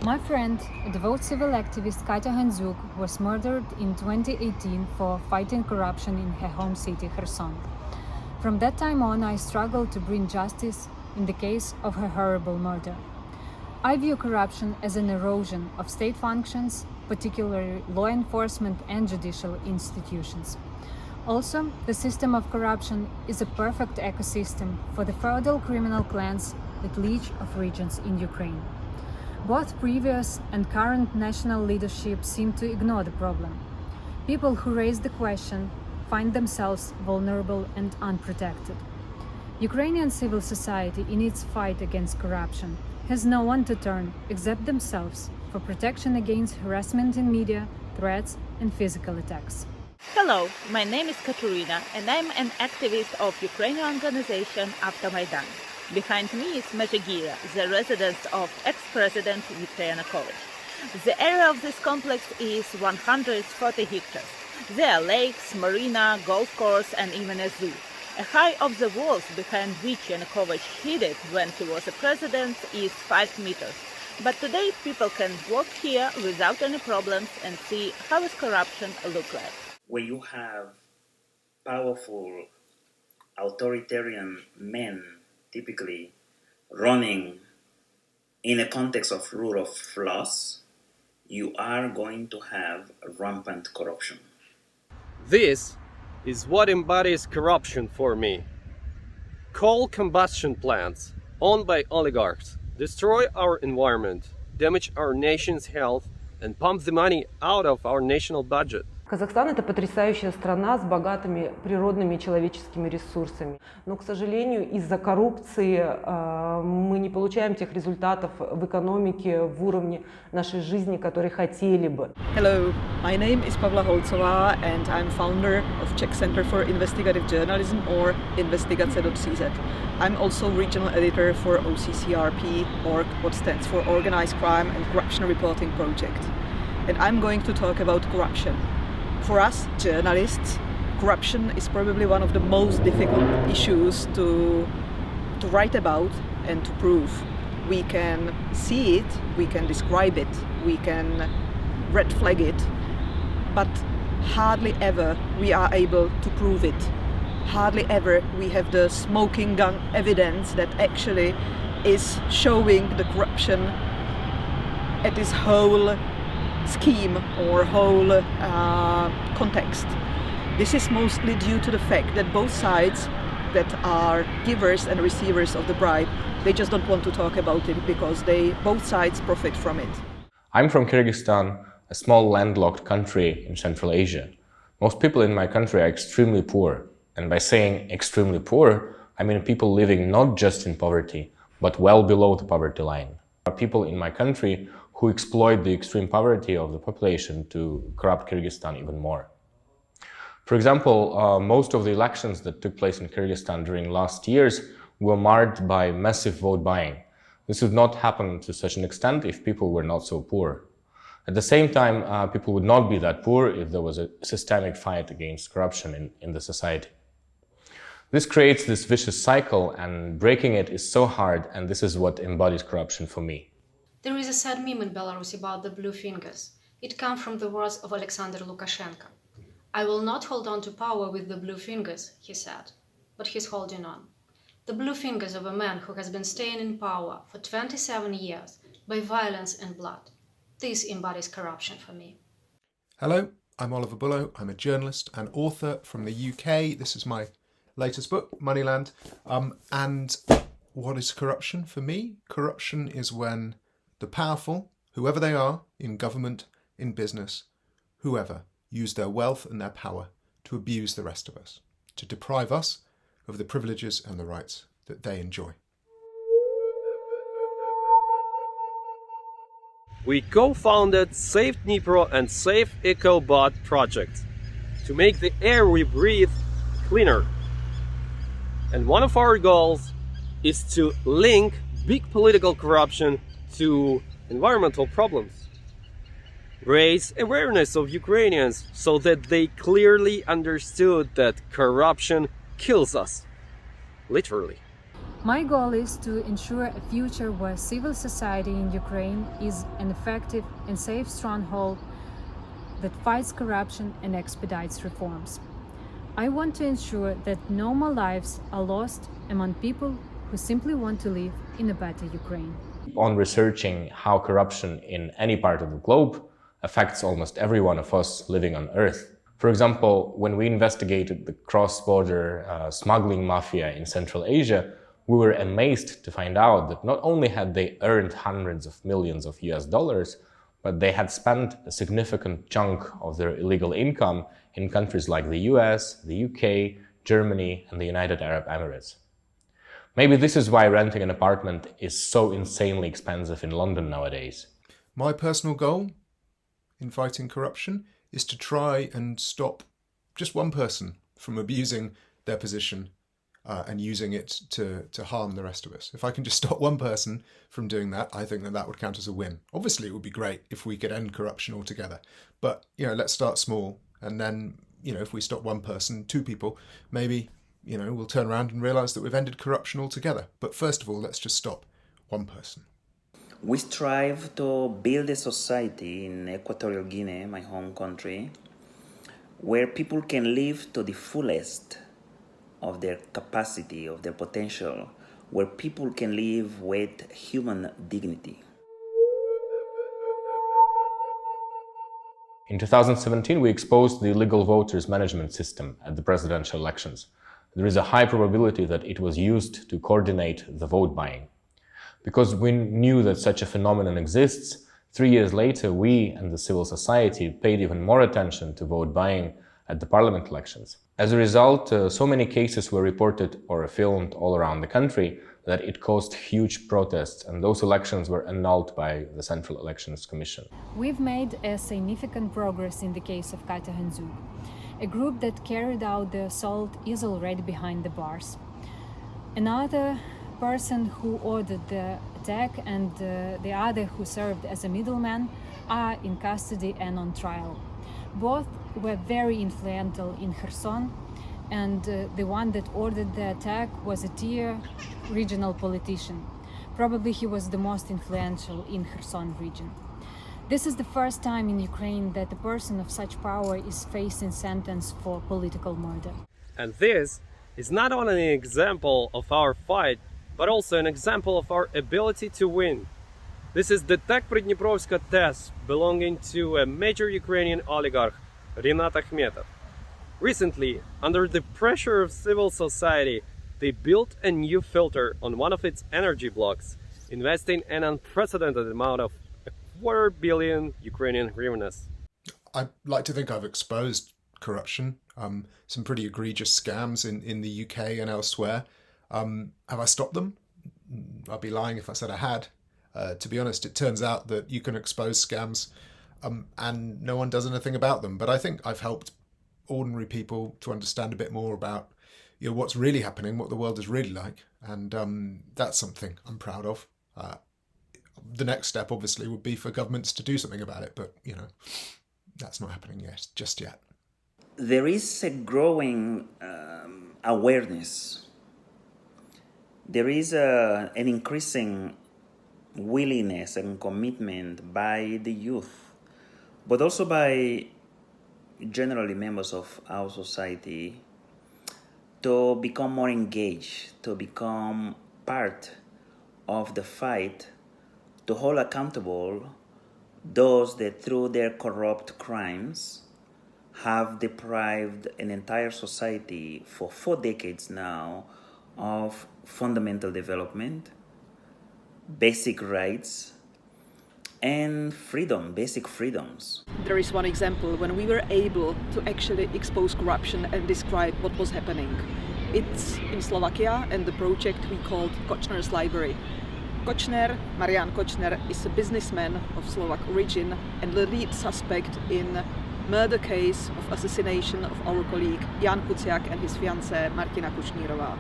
My friend, a devout civil activist Katya Handzuk, was murdered in 2018 for fighting corruption in her home city, Kherson. From that time on, I struggled to bring justice in the case of her horrible murder. I view corruption as an erosion of state functions, particularly law enforcement and judicial institutions. Also, the system of corruption is a perfect ecosystem for the feudal criminal clans that leech of regions in Ukraine. Both previous and current national leadership seem to ignore the problem. People who raise the question find themselves vulnerable and unprotected. Ukrainian civil society, in its fight against corruption, has no one to turn except themselves for protection against harassment in media, threats, and physical attacks. Hello, my name is Katerina and I'm an activist of Ukrainian organization After Maidan. Behind me is Mezhegira, the residence of ex-president Viktor Yanukovych. The area of this complex is 140 hectares. There are lakes, marina, golf course and even a zoo. A height of the walls behind which Yanukovych hid it when he was a president is 5 meters. But today people can walk here without any problems and see how does corruption look like. Where you have powerful authoritarian men typically running in a context of rule of laws, you are going to have rampant corruption. This is what embodies corruption for me. Coal combustion plants owned by oligarchs destroy our environment, damage our nation's health, and pump the money out of our national budget. Казахстан – это потрясающая страна с богатыми природными и человеческими ресурсами. Но, к сожалению, из-за коррупции мы не получаем тех результатов в экономике, в уровне нашей жизни, которые хотели бы. Hello, my name is Pavla Holcová and I'm founder of Czech Center for Investigative Journalism or Investigace.cz. I'm also regional editor for OCCRP, or what stands for Organized Crime and Corruption Reporting Project. And I'm going to talk about corruption. For us journalists, corruption is probably one of the most difficult issues to write about and to prove. We can see it, we can describe it, we can red flag it, but hardly ever we are able to prove it. Hardly ever we have the smoking gun evidence that actually is showing the corruption at its whole scheme or whole context. This is mostly due to the fact that both sides that are givers and receivers of the bribe, they just don't want to talk about it because both sides profit from it. I'm from Kyrgyzstan, a small landlocked country in Central Asia. Most people in my country are extremely poor. And by saying extremely poor, I mean people living not just in poverty, but well below the poverty line. There are people in my country who exploit the extreme poverty of the population to corrupt Kyrgyzstan even more. For example, most of the elections that took place in Kyrgyzstan during last years were marred by massive vote buying. This would not happen to such an extent if people were not so poor. At the same time, people would not be that poor if there was a systemic fight against corruption in the society. This creates this vicious cycle, and breaking it is so hard, and this is what embodies corruption for me. There is a sad meme in Belarus about the blue fingers. It comes from the words of Alexander Lukashenko. "I will not hold on to power with the blue fingers," he said, but he's holding on. The blue fingers of a man who has been staying in power for 27 years by violence and blood. This embodies corruption for me. Hello, I'm Oliver Bullough. I'm a journalist and author from the UK. This is my latest book, Moneyland. And what is corruption for me? Corruption is when the powerful, whoever they are, in government, in business, whoever, use their wealth and their power to abuse the rest of us, to deprive us of the privileges and the rights that they enjoy. We co-founded Save Dnipro and Save EcoBot projects to make the air we breathe cleaner. And one of our goals is to link big political corruption to environmental problems. Raise awareness of Ukrainians so that they clearly understood that corruption kills us, literally. My goal is to ensure a future where civil society in Ukraine is an effective and safe stronghold that fights corruption and expedites reforms. I want to ensure that no more lives are lost among people who simply want to live in a better Ukraine. On researching how corruption in any part of the globe affects almost every one of us living on Earth. For example, when we investigated the cross-border smuggling mafia in Central Asia, we were amazed to find out that not only had they earned hundreds of millions of US dollars, but they had spent a significant chunk of their illegal income in countries like the US, the UK, Germany, and the United Arab Emirates. Maybe this is why renting an apartment is so insanely expensive in London nowadays. My personal goal in fighting corruption is to try and stop just one person from abusing their position and using it to harm the rest of us. If I can just stop one person from doing that, I think that would count as a win. Obviously, it would be great if we could end corruption altogether. But, let's start small. And then, if we stop one person, two people, maybe, we'll turn around and realise that we've ended corruption altogether. But first of all, let's just stop one person. We strive to build a society in Equatorial Guinea, my home country, where people can live to the fullest of their capacity, of their potential, where people can live with human dignity. In 2017, we exposed the illegal voters management system at the presidential elections. There is a high probability that it was used to coordinate the vote buying. Because we knew that such a phenomenon exists, 3 years later, we and the civil society paid even more attention to vote buying at the parliament elections. As a result, so many cases were reported or filmed all around the country that it caused huge protests, and those elections were annulled by the Central Elections Commission. We've made a significant progress in the case of Katya Handzuk. A group that carried out the assault is already behind the bars. Another person who ordered the attack and the other who served as a middleman are in custody and on trial. Both were very influential in Kherson, and the one that ordered the attack was a tier regional politician. Probably he was the most influential in Kherson region. This is the first time in Ukraine that a person of such power is facing sentence for political murder. And this is not only an example of our fight, but also an example of our ability to win. This is the Tak Pridniprovska test belonging to a major Ukrainian oligarch, Rinat Akhmetov. Recently, under the pressure of civil society, they built a new filter on one of its energy blocks, investing an unprecedented amount of $250 million Ukrainian hryvnias. I'd like to think I've exposed corruption, some pretty egregious scams in the UK and elsewhere. Have I stopped them? I'd be lying if I said I had. To be honest, it turns out that you can expose scams and no one does anything about them. But I think I've helped ordinary people to understand a bit more about what's really happening, what the world is really like. And that's something I'm proud of. The next step, obviously, would be for governments to do something about it. But, that's not happening just yet. There is a growing awareness. There is an increasing willingness and commitment by the youth, but also by generally members of our society to become more engaged, to become part of the fight, to hold accountable those that through their corrupt crimes have deprived an entire society for 4 decades now of fundamental development, basic rights, and freedom, basic freedoms. There is one example when we were able to actually expose corruption and describe what was happening. It's in Slovakia, and the project we called Kočner's Library. Marian Kočner, is a businessman of Slovak origin and the lead suspect in murder case of assassination of our colleague Jan Kuciak and his fiancée Martina Kušnírova.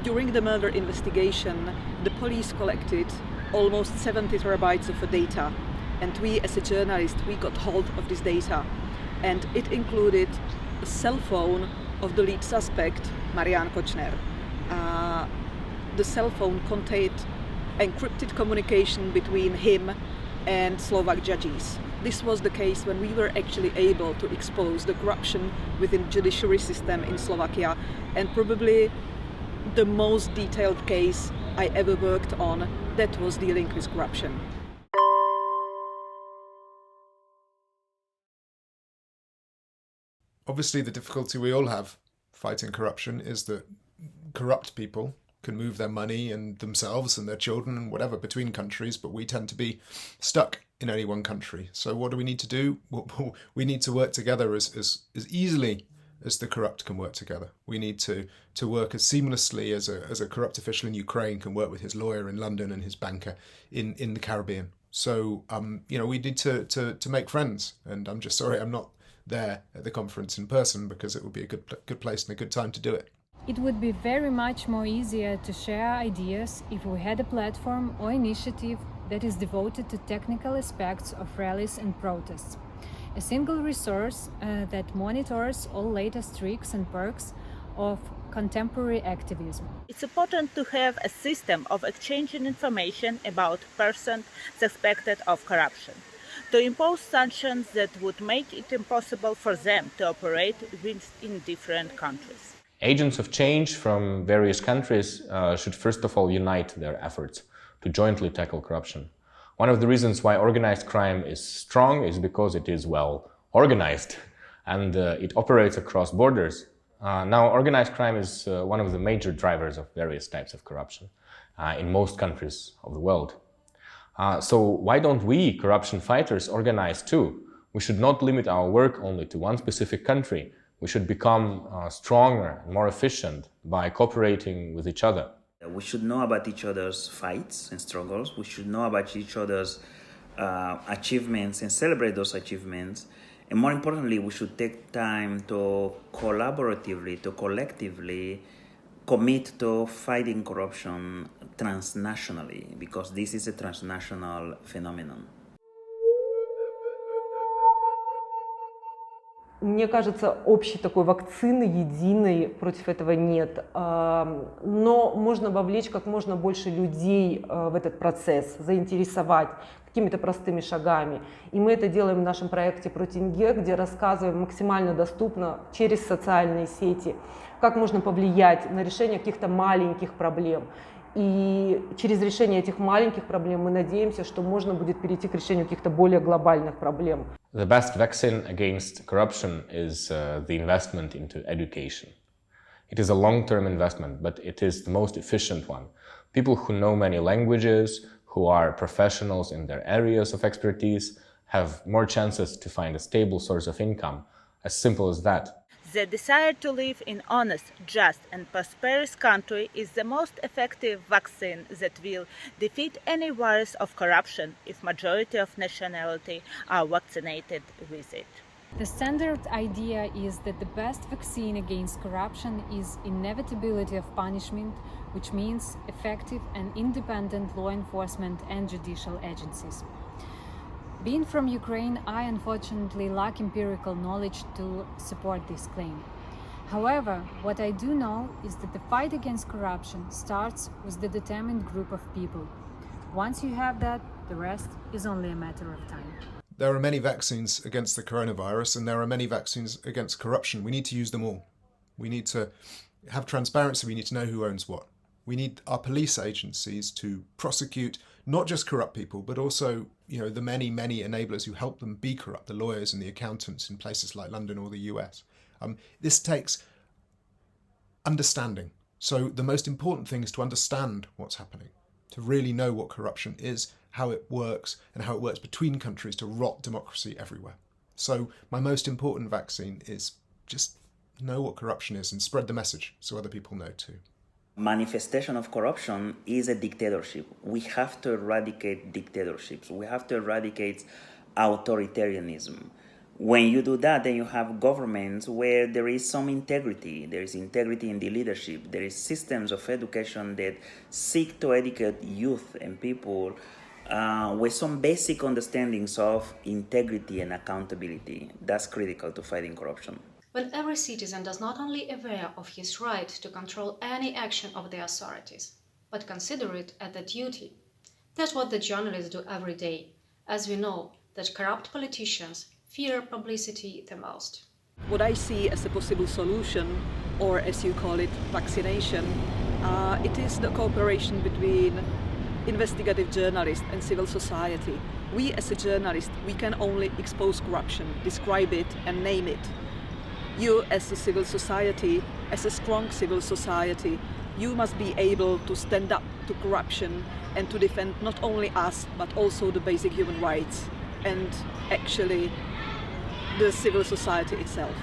During the murder investigation, the police collected almost 70 terabytes of data, and we as a journalist, we got hold of this data, and it included a cell phone of the lead suspect, Marian Kočner. the cell phone contained encrypted communication between him and Slovak judges. This was the case when we were actually able to expose the corruption within the judiciary system in Slovakia, and probably the most detailed case I ever worked on that was dealing with corruption. Obviously, the difficulty we all have fighting corruption is that corrupt people can move their money and themselves and their children and whatever between countries, but we tend to be stuck in any one country. So what do we need to do? Well, we need to work together as easily as the corrupt can work together. We need to work as seamlessly as a corrupt official in Ukraine can work with his lawyer in London and his banker in the Caribbean. So we need to make friends, and I'm just sorry I'm not there at the conference in person, because it would be a good place and a good time to do it. It would be very much more easier to share ideas if we had a platform or initiative that is devoted to technical aspects of rallies and protests. A single resource that monitors all latest tricks and perks of contemporary activism. It's important to have a system of exchanging information about persons suspected of corruption, to impose sanctions that would make it impossible for them to operate in different countries. Agents of change from various countries should first of all unite their efforts to jointly tackle corruption. One of the reasons why organized crime is strong is because it is well organized and it operates across borders. Now, organized crime is one of the major drivers of various types of corruption in most countries of the world. So why don't we, corruption fighters, organize too? We should not limit our work only to one specific country. We should become stronger and more efficient by cooperating with each other. We should know about each other's fights and struggles. We should know about each other's achievements and celebrate those achievements. And more importantly, we should take time to collaboratively, to collectively commit to fighting corruption transnationally, because this is a transnational phenomenon. Мне кажется, общей такой вакцины, единой против этого нет. Но можно вовлечь как можно больше людей в этот процесс, заинтересовать какими-то простыми шагами. И мы это делаем в нашем проекте про тенге, где рассказываем максимально доступно через социальные сети, как можно повлиять на решение каких-то маленьких проблем. И через решение этих маленьких проблем мы надеемся, что можно будет перейти к решению каких-то более глобальных проблем. The best vaccine against corruption is the investment into education. It is a long-term investment, but it is the most efficient one. People who know many languages, who are professionals in their areas of expertise, have more chances to find a stable source of income. As simple as that. The desire to live in honest, just and prosperous country is the most effective vaccine that will defeat any virus of corruption if majority of nationality are vaccinated with it. The standard idea is that the best vaccine against corruption is inevitability of punishment, which means effective and independent law enforcement and judicial agencies. Being from Ukraine, I unfortunately lack empirical knowledge to support this claim. However, what I do know is that the fight against corruption starts with the determined group of people. Once you have that, the rest is only a matter of time. There are many vaccines against the coronavirus, and there are many vaccines against corruption. We need to use them all. We need to have transparency. We need to know who owns what. We need our police agencies to prosecute not just corrupt people, but also, the many, many enablers who help them be corrupt, the lawyers and the accountants in places like London or the US. This takes understanding. So the most important thing is to understand what's happening, to really know what corruption is, how it works, and how it works between countries to rot democracy everywhere. So my most important vaccine is just know what corruption is and spread the message so other people know too. Manifestation of corruption is a dictatorship. We have to eradicate dictatorships. We have to eradicate authoritarianism. When you do that, then you have governments where there is some integrity. There is integrity in the leadership. There is systems of education that seek to educate youth and people with some basic understandings of integrity and accountability. That's critical to fighting corruption. When every citizen is not only aware of his right to control any action of the authorities, but consider it as a duty. That's what the journalists do every day, as we know that corrupt politicians fear publicity the most. What I see as a possible solution, or as you call it, vaccination, it is the cooperation between investigative journalists and civil society. We as a journalist, we can only expose corruption, describe it and name it. You as a civil society, as a strong civil society, you must be able to stand up to corruption and to defend not only us, but also the basic human rights and actually the civil society itself.